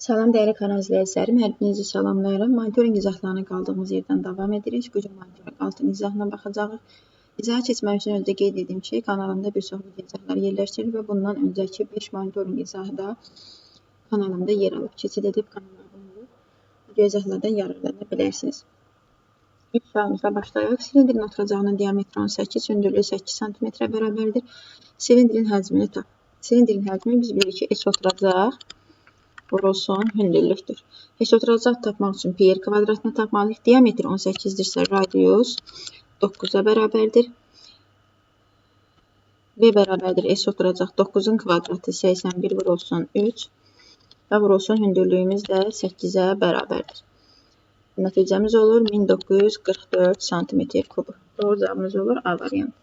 Salam dəyərli kanal izləyicilərim, hər birinizi salamlayıram. Monitorinq izahlarına qaldığımız yerdən davam edirik. Bu gün monitorinq altın izahına baxacağıq. İzaha keçməmişdən öncə qeyd edim ki, kanalımda bir çox video izahları yerləşdirilir və bundan öncəki 5 monitorinq izahı da kanalımda yer alıb. Keçid edib kanala abunə olub video izahlardan yararlana bilərsiniz. İlk sualımızla başlayaq. Silindrin oturacağının diametri 18, hündürlüyü 8 cm bərabərdir. Silindrin həcmini tap. Silindrin həcmi biz bilirik ki, S oturacaq vurulsun hündürlükdür. S oturacaq tapmaq üçün pi r kvadratını tapmalıyıq. Diametr 18-dirsə radius 9-a bərabərdir. V bərabərdir S oturacaq 9-un kvadratı 81 vurulsun 3 və vurulsun hündürlüyümüz də 8-ə bərabərdir. Nəticəmiz olur 1944 cm kubu. Doğru cavabımız olur A variantı.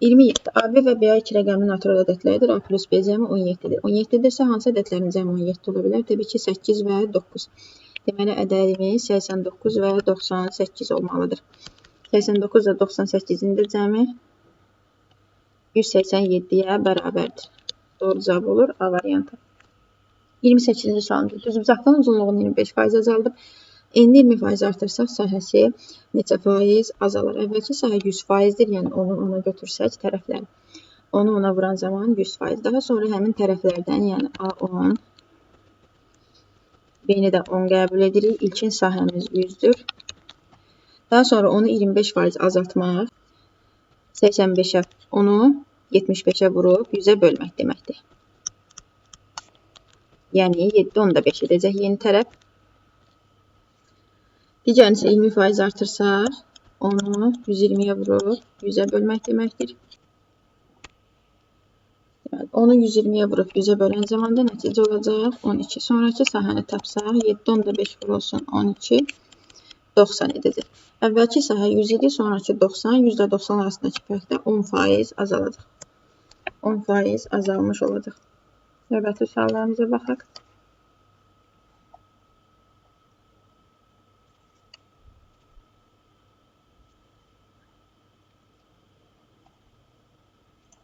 27. AB və BA iki rəqəmli natural ədədlərdir. A plus B cəmi 17-dir. 17-dirsə hansı ədədlərin cəmi 17 ola bilər? Təbii ki 8 və 9. Deməli ədədimiz 89 və 98 olmalıdır. 89 və 98-in də cəmi 187-yə bərabərdir. Doğru cavab olur A variantı. 28-ci sualımız. Düzbucaqlığın uzunluğunu 25% azaldıb. N 20% artırsaq sahəsi neçə faiz azalır? Əvvəlki sahə 100%-dir, yəni onu ona götürsək tərəfləri. Onu ona vuran zaman 100%. Daha sonra həmin tərəflərdən, yəni A10, B-ni də 10 qəbul edirik. İlkin sahəmiz 100-dür. Daha sonra onu 25% azaltmaq, 85-ə onu 75-ə vurub 100-ə bölmək deməkdir. Yəni 7 onu da 5 edəcək yeni tərəf. Digərini isə 20% artırsaq, onu 120-yə vurub 100-ə bölmək deməkdir. Onu 120-yə vurub 100-ə bölən zaman da nəticə olacaq 12. Sonraki sahəni tapsaq, 7 onda 5 vurulsun 12, 90 edəcək. Əvvəlki sahə 100 idi, sonraki 90, %90 arasındakı fərqdə 10% azalacaq. 10% azalmış olacaq. Növbəti suallarımıza baxaq.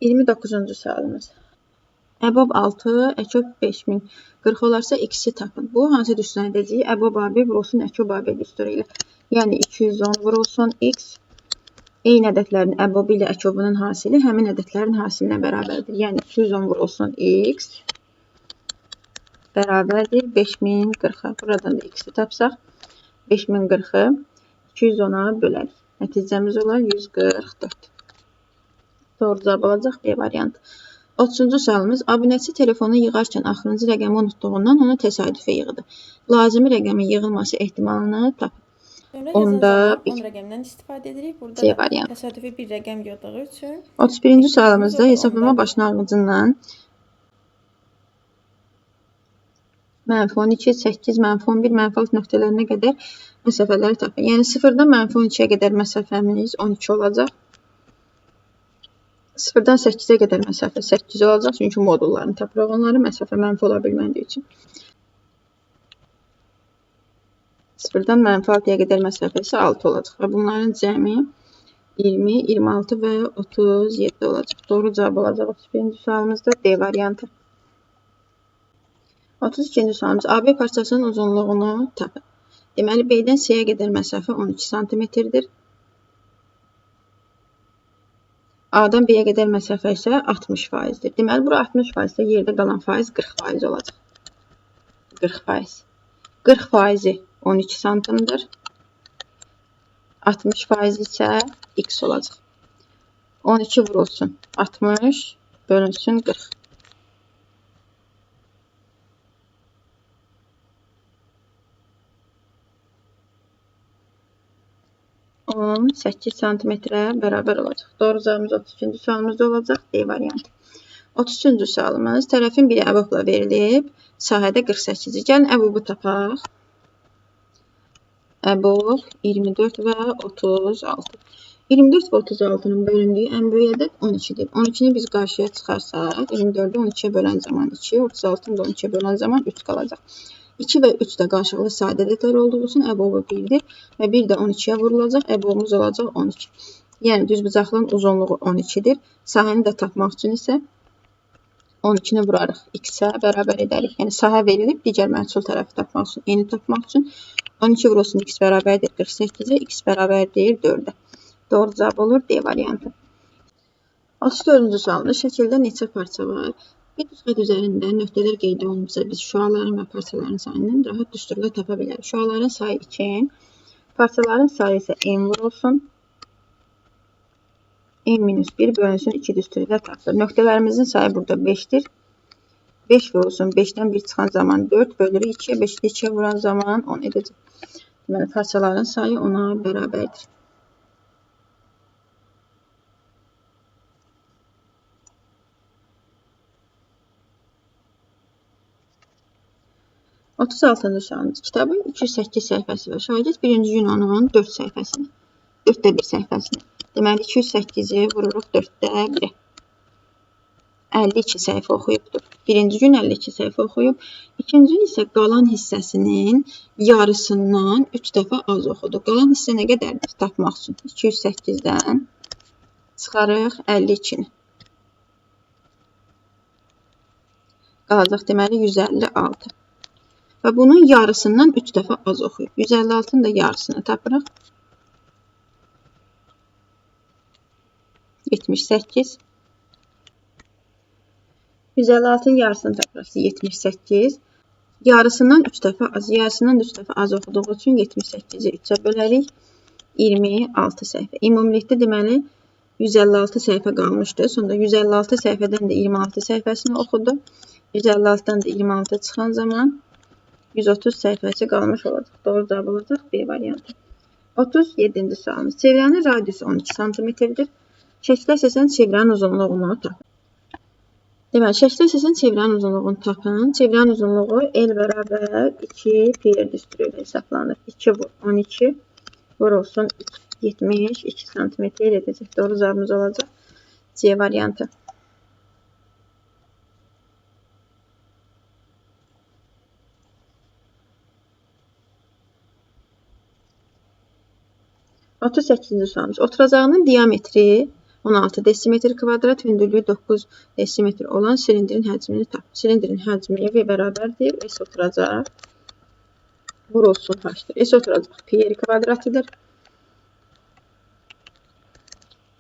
%29-cu sualımız. Əbob 6, Əkob 5000. 40 olarsa x-i tapın. Bu hansı düsturdan edəcəyik? Əbob AB vurulsun Əkob AB düsturu ilə. Yəni 210 vurulsun x. Eyni ədədlərin əbobu ilə Əkobunun hasili həmin ədədlərin hasilinə bərabərdir. Yəni 210 vurulsun x bərabərdir 5040-a. Buradan da x-i tapsaq 5040-ı 210-a bölərik. Nəticəmiz olar 144. Doğru cavab olacaq B variantı. 30-cu sualımız. Abunəçi telefonu yığarkən axırıncı rəqəmi unutduğundan onu təsadüfə yığdı. Lazımi rəqəmin yığılması ehtimalını tapın. Onda 10 rəqəmdən istifadə edirik. Burada C variantı. təsadüfi bir rəqəm yığdığı üçün 31-ci sualımızda hesablama başlanğıcından -12, 8, -11, -6 nöqtələrinə qədər məsafələri tapın. Yəni 0-dan -12-yə qədər məsafəmiz 12 olacaq. 0-dan 8-ə qədər məsafə 8 olacaq. Çünki modullarını tapırıq. Onların məsafə mənfi ola bilmədiyi üçün. 0-dan -6-ya qədər məsafə isə 6 olacaq. Və bunların cəmi 20, 26 və 37 olacaq. Doğru cavab olacaq 31-ci sualımızda D variantı. 32-ci sualımız. AB parçasının uzunluğunu tapın. Deməli, B-dən C-yə qədər məsafə 12 cm-dir. A-dan B-yə qədər məsafə isə 60%-dir. Deməli, bura 60% isə yerdə qalan faiz 40% olacaq. 40%. 40%-i 12 santimdir. 60% isə x olacaq. 12 vurulsun 60 bölünsün 40. 18 santimetrə bərabər olacaq. Doğru cavabımız 32-ci sualımızda olacaq. D variantı. 33-cü sualımız. Tərəfin biri əbobla verilib. Sahədə 48-dir. Gəlin əbobu tapaq. Əbob 24 və 36. 24 və 36-nın bölündüyü ən böyük ədəd 12-dir. 12-ni biz qarşıya çıxarsaq, 24-ü 12-yə bölən zaman 2, 36-nı da 12-yə bölən zaman 3 qalacaq. 2 və 3 də qarşılıqlı sadə ədədlər olduğu üçün əbobu 1-dir və 1 də 12-yə vurulacaq, əbobumuz olacaq 12. Yəni düzbucaqlığın uzunluğu 12-dir. Sahəni də tapmaq üçün isə 12-ni vurarıq x-ə bərabər edərik. Yəni sahə verilib, digər məhsul tərəfi tapmaq üçün, eni tapmaq üçün 12 vurulsun x bərabərdir 48-ə, x bərabərdir 4-ə. Doğru cavab olur D variantı. 34-cü sualda şəkildə neçə parça var? Bir xətt üzərində nöqtələr qeyd olunubsa, biz şüaların və parçaların sayını rahat düsturla tapa bilərik. Şüaların sayı 2, parçaların sayı isə n vurulsun. n-1 bölünsün 2 düsturu ilə tapılır. Nöqtələrimizin sayı burada 5-dir. 5 vurulsun 5-dən 1 çıxan zaman 4 bölürük 2-yə, 5-də 2-yə vuran zaman 10 edəcək. Deməli, parçaların sayı 10-a bərabərdir. Otuz altıncı sualımız. Kitabın 208 səhifəsi və şagird birinci gün onun 4 səhifəsini, 4də 1 səhifəsini. Deməli, 208-i vururuq 4də 1-ə. 52 səhifə oxuyubdur. Birinci gün 52 səhifə oxuyub. İkinci gün isə qalan hissəsinin yarısından 3 dəfə az oxudu. Qalan hissə nə qədərdir? Tapmaq üçün 208-dən çıxarıq 52-ni. Qalacaq deməli 156. Və bunun yarısından 3 dəfə az oxuyub. 156-nın da yarısını tapırıq. 78. 156-nın yarısını tapırıq. 78. Yarısından 3 dəfə az. Yarısından 3 dəfə az oxuduğu üçün 78-i 3-ə bölərik. 26 səhifə. Ümumilikdə deməli 156 səhifə qalmışdı. Sonra 156 səhifədən də 26 səhifəsini oxudu. 156-dan da 26 çıxan zaman 130 səhifəsi qalmış olacaq. Doğru cavab olacaq B variantı. 37-ci sualımız. Çevrənin radiusu 12 cm-dir. Şəkildə əsasən çevrənin uzunluğunu tapın. Deməli, şəkildə əsasən çevrənin uzunluğunu tapın. Çevrənin uzunluğu L bərabər 2 pi düsturu ilə hesablanır. 2 vur 12 vurulsun 72 cm edəcək. Doğru cavabımız olacaq C variantı. 38-ci sualımız. Oturacağının diametri 16 desimetr kvadrat, hündürlüyü 9 desimetr olan silindrin həcmini tap. Silindrin həcmi V bərabərdir. S oturacaq. Vurulsun H-dir. S oturacaq pi kvadratıdır.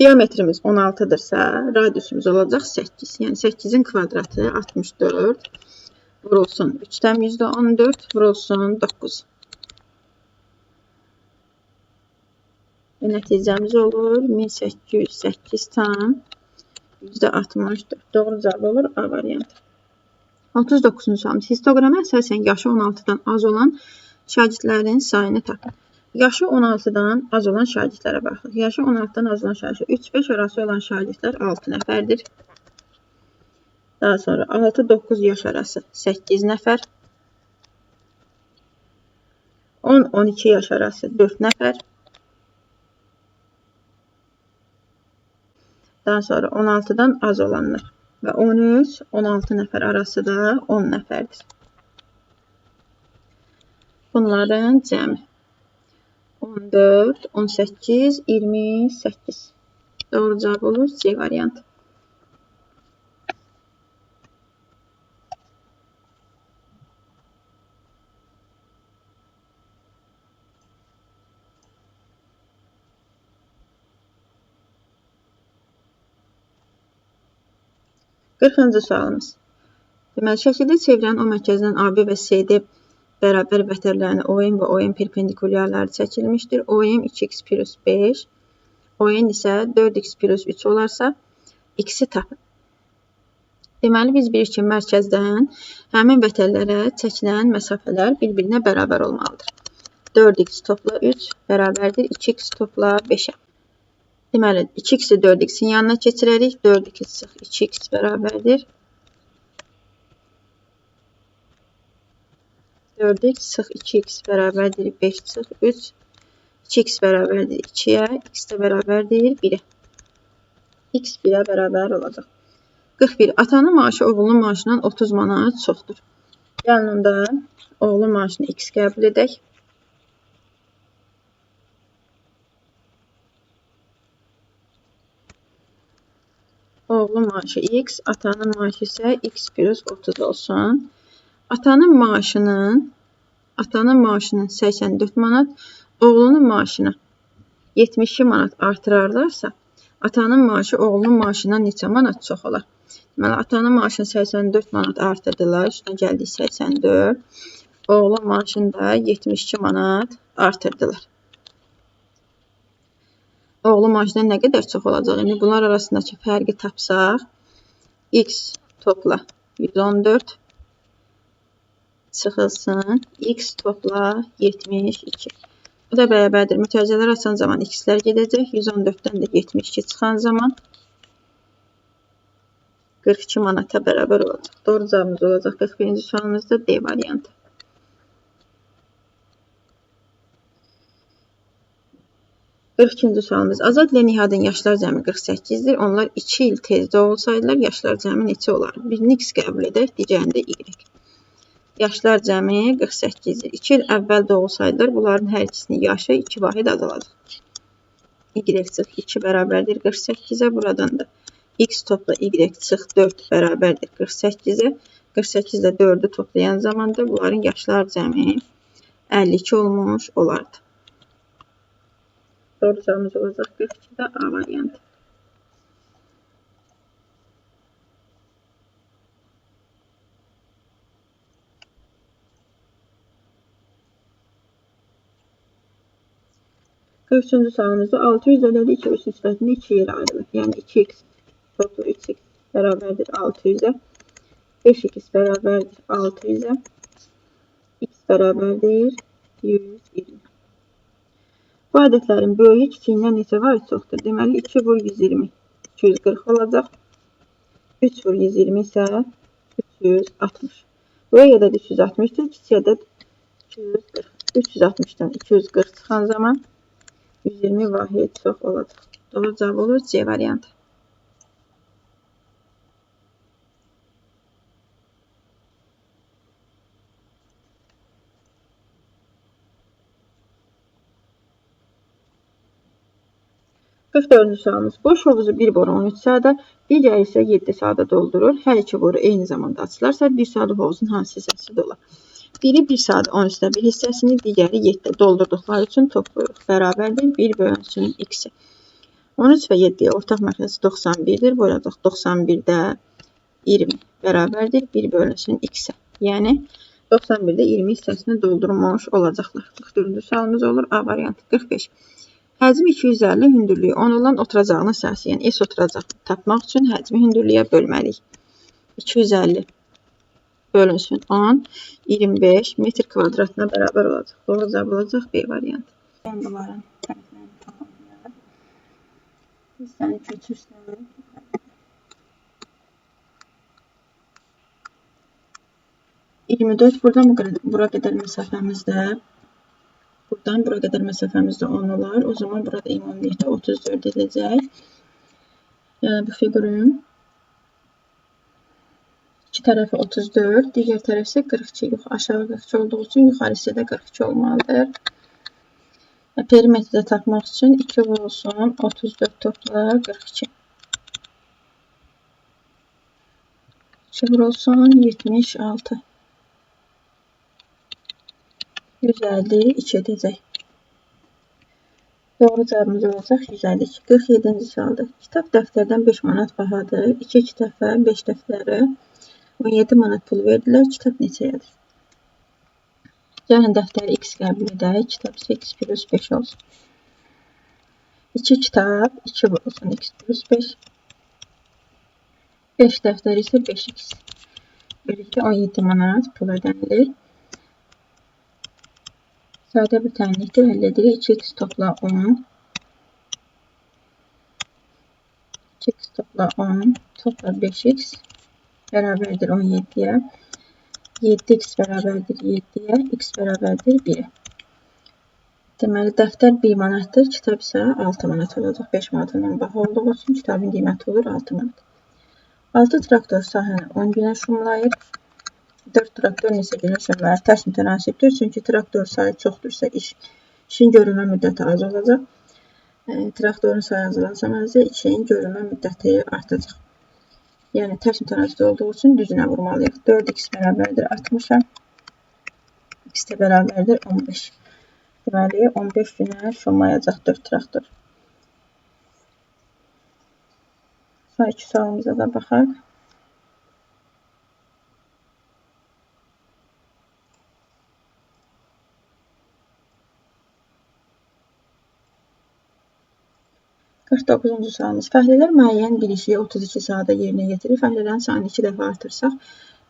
Diametrimiz 16-dırsa, radiusumuz olacaq 8. Yəni 8-in kvadratı 64. Vurulsun 3-dən %14. Vurulsun 9. Nəticəmiz olur 1808 tam %64. Doğru cavab olur A variantı. 39-cu sualımız. Histograma əsasən yaşı 16-dan az olan şagirdlərin sayını tapın. Yaşı 16-dan az olan şagirdlərə baxırıq. Yaşı 16-dan az olan şagirdlər 3-5 arası olan şagirdlər 6 nəfərdir. Daha sonra 6-9 yaş arası 8 nəfər. 10-12 yaş arası 4 nəfər. Daha sonra 16-dan az olanlar və 13-16 nəfər arası da 10 nəfərdir. Bunların cəmi 14, 18, 28. Doğru cavab olur C variantı. Qırxıncı sualımız. Deməli, şəkildə çevrənin O mərkəzindən AB və CD bərabər vətərlərini OM və OM perpendikulyarları çəkilmişdir. OM 2x plus 5, ON isə 4x plus 3 olarsa, x-i tapın. Deməli, biz bilirik ki, mərkəzdən həmin vətərlərə çəkilən məsafələr bir-birinə bərabər olmalıdır. 4x topla 3 bərabərdir 2x topla 5-ə. Deməli, 2x-i 4x-in yanına keçirərik. 4-2 sıx 2x bərabərdir. 4x sıx 2x bərabərdir 5 sıx 3. 2x bərabərdir 2-yə. X də bərabərdir 1-ə. X 1-ə bərabər olacaq. 41. Atanın maaşı oğlunun maaşından 30 manat çoxdur. Yanında oğlun maaşını x qəbul edək. Oğlun maaşı x, atanın maaşı isə x plus 30 olsun. Atanın maaşının 84 manat, oğlunun maaşına 72 manat artırarlarsa, atanın maaşı oğlunun maaşından neçə manat çox olar? Deməli, atanın maaşını 84 manat artırdılar, üstünə gəldik 84. Oğlun maaşını da 72 manat artırdılar. Oğlun maaşından nə qədər çox olacaq? Yəni, bunlar arasındakı fərqi tapsaq, x topla 114 çıxılsın, x topla 72. Bu da bərabərdir. Mütərizələr açan zaman x-lər gedəcək. 114-dən də 72 çıxan zaman 42 manata bərabər olacaq. Doğru cavabımız olacaq 41-ci sualımızda D variantı. İkinci sualımız. Azad ilə Nihadın yaşlar cəmi 48-dir. Onlar 2 il tezdə olsaydılar, yaşlar cəmi neçə olar? Birini x qəbul edək, digərində y. Yaşlar cəmi 48-dir. 2 il əvvəl doğulsaydılar, bunların hər ikisinin yaşı 2 vahid azalacaq. Y çıx 2 bərabərdir 48-ə. Buradan da x topla y çıx 4 bərabərdir 48-ə. 48 ilə 4-ü toplayan zamanda bunların yaşlar cəmi 52 olmuş olardı. Doğru cavabımız olacaq 42-də A variantı. Üçüncü sualımızda 652 üst nisbətində 2 yerə ayrılır. Yəni 2x toplu 3x bərabərdir 600-ə. 5x bərabərdir 600-ə. X bərabərdir 120. Bu ədədlərin böyüyü kiçiyindən neçə vahid çoxdur? Deməli 2 vur 120 240 olacaq. 3 vur 120 isə 360. Böyük ədəd 360-dır, kiçik ədəd 240. 360-dan 240 çıxan zaman 120 vahid çox olacaq. Doğru cavab olur C variantı. Dördüncü sualımız. Boş hovuzu bir boru 13 saata, digəri isə 7 saata doldurur. Hər iki boru eyni zamanda açılarsa, bir saat hovuzun hansı hissəsi dolar? Biri 1 saat 13'də bir hissəsini, digəri 7'də doldurduqları üçün toplayırıq. Bərabərdir 1 bölünsün x-i. 13 və 7-yə ortaq məxrəci 91'dir. Böləcək 91'də 20 bərabərdir 1 bölünsün x-i. Yəni 91'də 20 hissəsini doldurmuş olacaqlar. 44-cü sualımız olur A variantı. 45. Həcmi 250, hündürlüyü 10 olan oturacağının sahəsi, yəni S oturacaq tapmaq üçün həcmi hündürlüyə bölməliyik. 250 bölünsün 10, 25 metr kvadratına bərabər olacaq. Doğru cavab olacaq B variantı. Ben bunların tərəflərini tamamlayalım. Hissəni köçürsün. Buradan bura qədər məsafəmizdə buradan bura qədər məsafəmizdə 10 olar. O zaman burada ümumilikdə 34 edəcək. Yəni bu fiqurun iki tərəfi 34, digər tərəf isə 42. Aşağı 42 olduğu üçün yuxarı hissədə 42 olmalıdır. Perimetrdə tapmaq üçün 2 vurulsun 34 topla 42. 2 vurulsun 76. 152 edəcək. Doğru cavabımız olacaq 152. 47-ci sualdır. Kitab dəftərdən 5 manat bahadır. 2 kitaba 5 dəftərə 17 manat pul verdilər. Kitab neçəyədir? Yəni dəftəri x qəbul edək. Kitab isə x plus 5 olsun. 2 kitab 2 vurulsun x plus 5. 5 dəftər isə 5x. Birlikdə 17 manat pul ödənilir. Sadə bir tənlikdə əldə edirik. 2x topla 10. 2x topla 10. Topla 5x. Bərabərdir 17'yə. 7x bərabərdir 7'yə. X bərabərdir 1'ə. Deməli, dəftər 1 manatdır. Kitab isə 6 manat olacaq. 5 manatından baha olduğu üçün kitabın qiyməti olur 6 manat. 6 traktor sahəni 10 günə şumlayır. 4 traktor neçə günə şumlayır? Tərs mütənasibdir. Çünki traktor sayı çoxdursa işin görülmə müddəti az olacaq. Traktorun sayı azalacaq isə işin görülmə müddəti artacaq. Yəni tərs mütənasib olduğu üçün düzünə vurmalıyıq. 4x bərabərdir 60-a. X də bərabərdir 15. Deməli 15 günə şunlayacaq 4 traktor. Son iki sualımıza da baxaq. Doqquzuncu sualımız. Fəhlələr müəyyən bir işi 32 saata yerinə yetirir. Fəhlələrin sayını 2 dəfə artırsaq,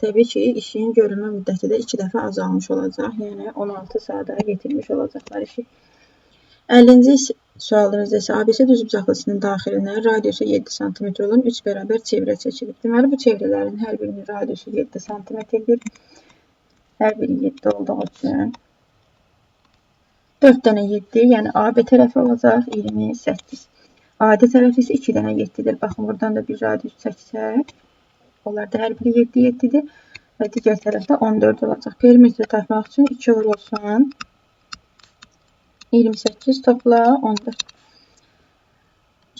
təbii ki, işin görülmə müddəti də 2 dəfə azalmış olacaq. Yəni 16 saata yetirmiş olacaqlar işi. 50-ci sualımızda isə ABC düzbucaqlısının daxilinə radiusu 7 sm olan 3 bərabər çevrə çəkilir. Deməli, bu çevrələrin hər birinin radiusu 7 sm-dir. Hər biri 7 olduğu üçün 4 dənə 7, yəni AB tərəfi olacaq 28. AD tərəfi isə 2 dənə 7-dir. Baxın, buradan da bir radius çəksək, onlar da hər biri 7-7-dir və digər tərəfdə 14 olacaq. Perimetri tapmaq üçün 2 olur olsun. 28 topla 14.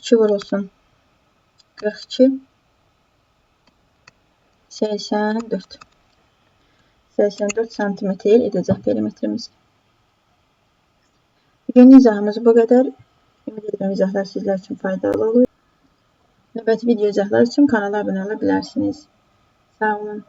2 vur olsun. 42. 84. 84 cm edəcək perimetrimiz. Bugün izahımız bu qədər. Ümid edirəm izahlar sizlər üçün faydalı olur. Növbəti video izahlar üçün kanala abunə ola bilərsiniz. Sağ olun.